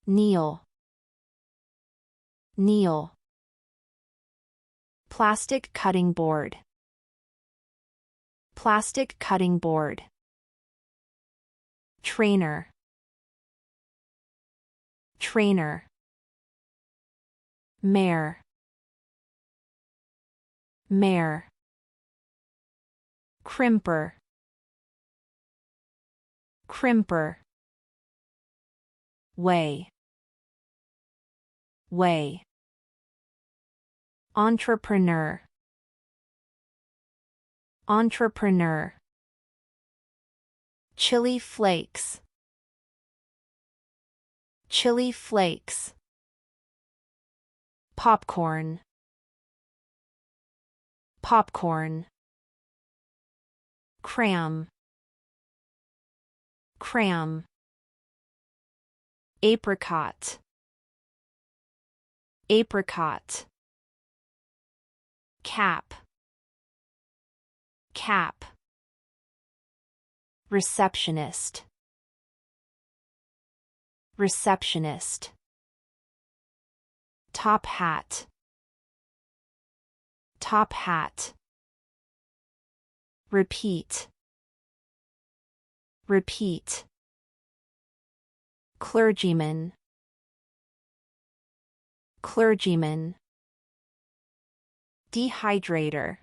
kneel, kneel. Plastic cutting board, plastic cutting board. Trainer, trainer. Mare, mare. Crimper, crimper. Way, way. Entrepreneur, entrepreneur. Chili flakes, chili flakes. Popcorn, popcorn. Cram, cram. Apricot, apricot. Cap, cap. Receptionist, receptionist. Top hat, top hat. Repeat, repeat. Clergyman, clergyman. Dehydrator,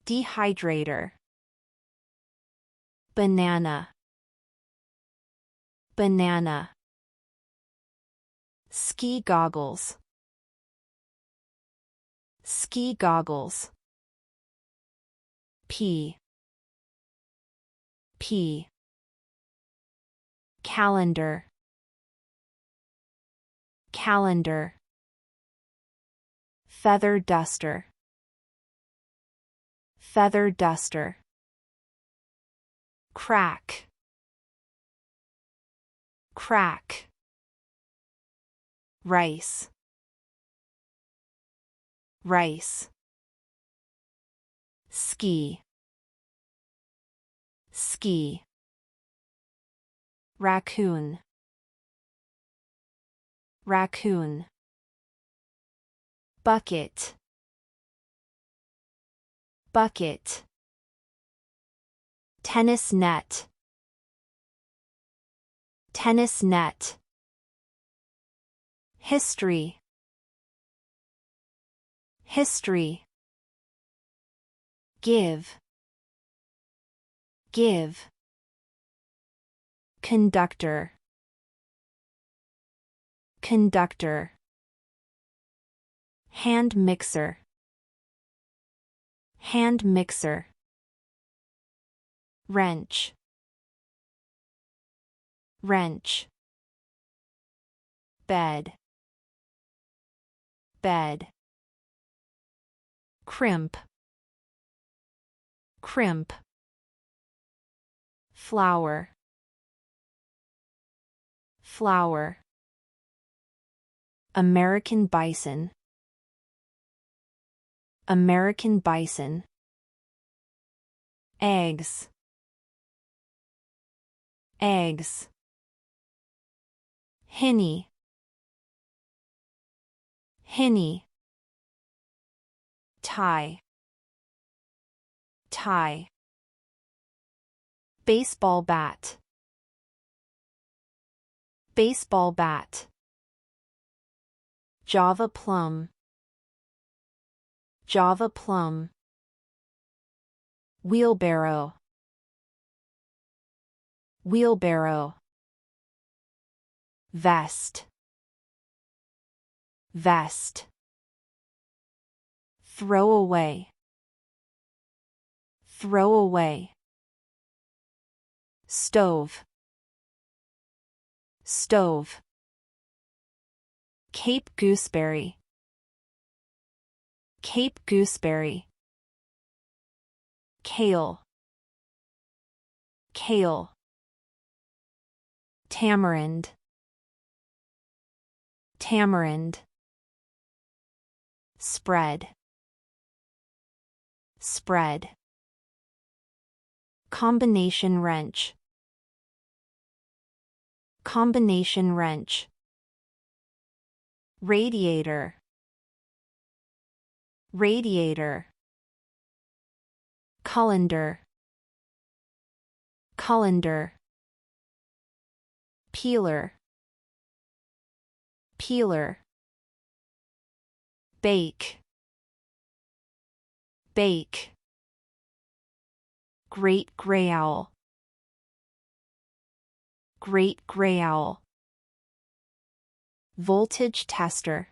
dehydrator. Banana, banana. Ski goggles, ski goggles. P, P. Calendar, calendar. Feather duster, feather duster. Crack, crack. Rice, rice. Ski, ski. Raccoon, raccoon. Bucket, bucket. Tennis net, tennis net. History, history. Give, give. Conductor, conductor. Hand mixer, hand mixer. Wrench, wrench. Bed, bed. Crimp, crimp. Flower, flower. American bison, American bison. Eggs, eggs. Hinny, hinny. Tie, tie. Baseball bat, baseball bat. Java plum, Java plum. Wheelbarrow, wheelbarrow. Vest, vest. Throw away, throw away. Stove, stove. Cape gooseberry, Cape gooseberry. Kale, kale. Tamarind, tamarind. Spread, spread. Combination wrench, Combination wrench. Radiator. Radiator. Colander. Colander. Peeler. Peeler. Bake. Bake. Great gray owl. Great gray owl. Voltage tester.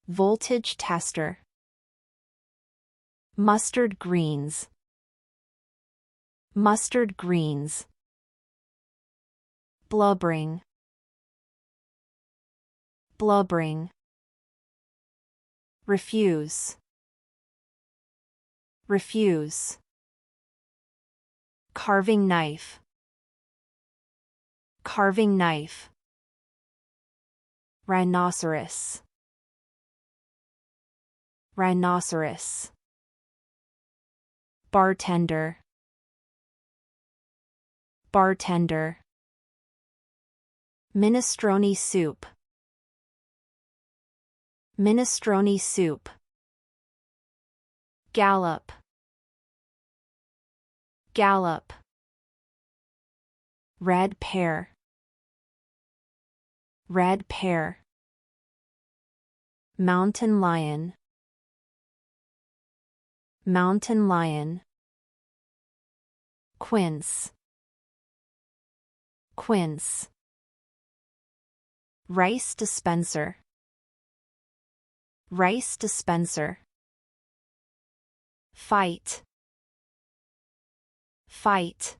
Voltage tester. Mustard greens. Mustard greens. Blubbering. Blubbering. Refuse. Refuse. Carving knife. Carving knife. Rhinoceros. Rhinoceros. Bartender. Bartender. Minestrone soup. Minestrone soup. Gallop. Gallop. Red pear. Red pear. Mountain lion. Mountain lion. Quince. Quince. Rice dispenser. Rice dispenser. Fight. Fight.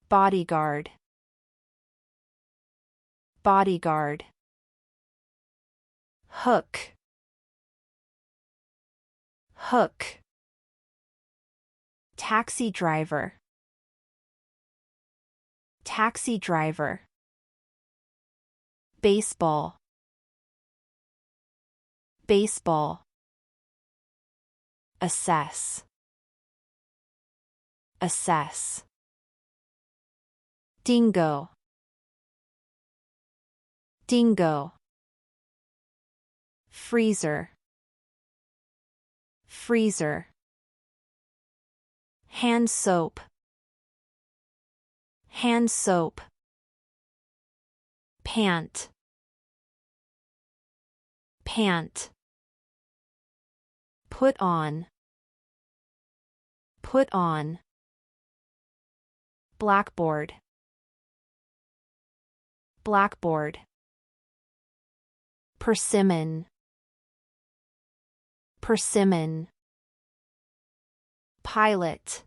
Bodyguard. Bodyguard. Hook. Hook. Taxi driver. Taxi driver. Baseball. Baseball. Assess. Assess. Dingo. Dingo. Freezer. Freezer. Hand soap. Hand soap. Pant. Pant. Put on. Put on. Blackboard. Blackboard. Persimmon. Persimmon. Pilot.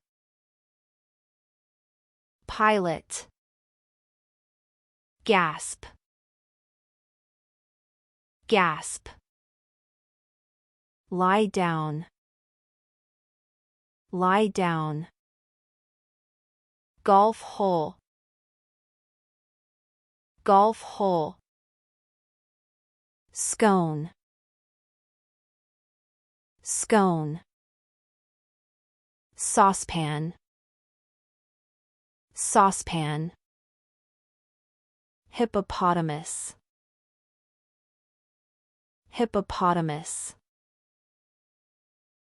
Pilot. Gasp. Gasp. Lie down. Lie down. Golf hole. Golf hole. Scone. Scone. Saucepan. Saucepan. Hippopotamus. Hippopotamus.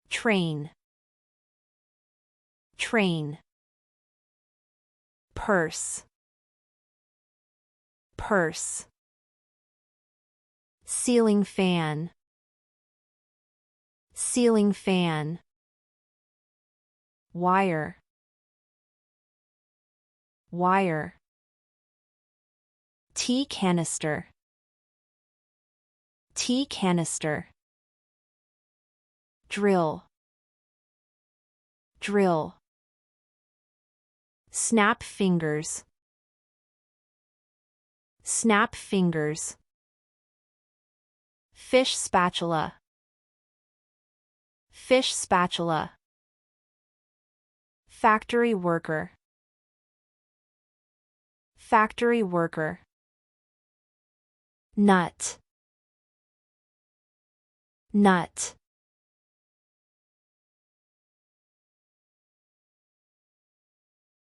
Train. Train. Purse. Purse. Ceiling fan. Ceiling fan. Wire. Wire. Tea canister. Tea canister. Drill. Drill. Snap fingers. Snap fingers. Fish spatula. Fish spatula. Factory worker. Factory worker. Nut. Nut.